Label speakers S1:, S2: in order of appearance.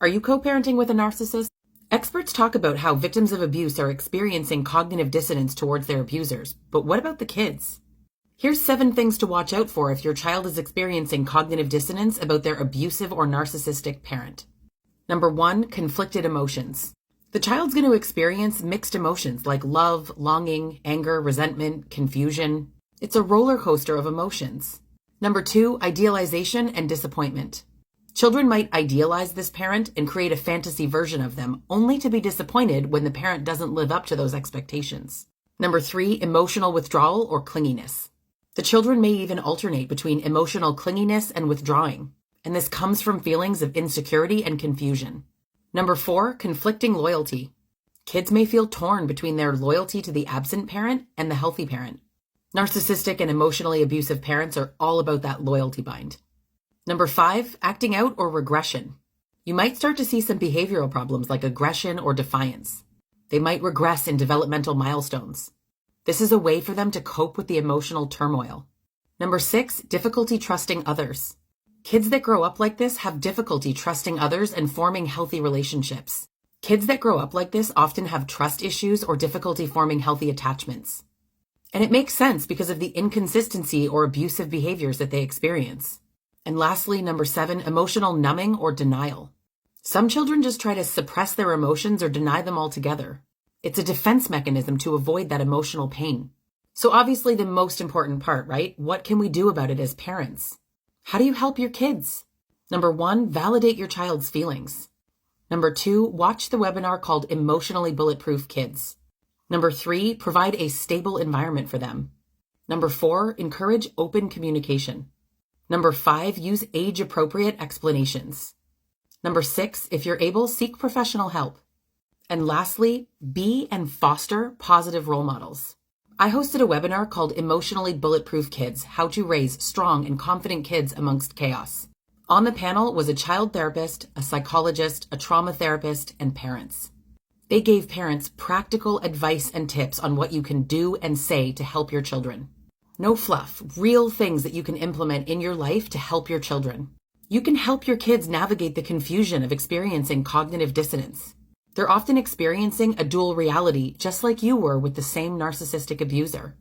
S1: Are you co-parenting with a narcissist? Experts talk about how victims of abuse are experiencing cognitive dissonance towards their abusers, but what about the kids? Here's 7 things to watch out for if your child is experiencing cognitive dissonance about their abusive or narcissistic parent. Number 1, conflicted emotions. The child's going to experience mixed emotions like love, longing, anger, resentment, confusion. It's a roller coaster of emotions. Number 2, idealization and disappointment. Children might idealize this parent and create a fantasy version of them, only to be disappointed when the parent doesn't live up to those expectations. Number 3, emotional withdrawal or clinginess. The children may even alternate between emotional clinginess and withdrawing, and this comes from feelings of insecurity and confusion. Number 4, conflicting loyalty. Kids may feel torn between their loyalty to the absent parent and the healthy parent. Narcissistic and emotionally abusive parents are all about that loyalty bind. Number 5, acting out or regression. You might start to see some behavioral problems like aggression or defiance. They might regress in developmental milestones. This is a way for them to cope with the emotional turmoil. Number 6, difficulty trusting others. Kids that grow up like this have difficulty trusting others and forming healthy relationships. Kids that grow up like this often have trust issues or difficulty forming healthy attachments. And it makes sense because of the inconsistency or abusive behaviors that they experience. And lastly, number 7, emotional numbing or denial. Some children just try to suppress their emotions or deny them altogether. It's a defense mechanism to avoid that emotional pain. So obviously the most important part, right? What can we do about it as parents? How do you help your kids? Number 1, validate your child's feelings. Number 2, watch the webinar called Emotionally Bulletproof Kids. Number 3, provide a stable environment for them. Number 4, encourage open communication. Number 5, use age-appropriate explanations. Number 6, if you're able, seek professional help. And lastly, be and foster positive role models. I hosted a webinar called Emotionally Bulletproof Kids, How to Raise Strong and Confident Kids Amongst Chaos. On the panel was a child therapist, a psychologist, a trauma therapist, and parents. They gave parents practical advice and tips on what you can do and say to help your children. No fluff, real things that you can implement in your life to help your children. You can help your kids navigate the confusion of experiencing cognitive dissonance. They're often experiencing a dual reality, just like you were with the same narcissistic abuser.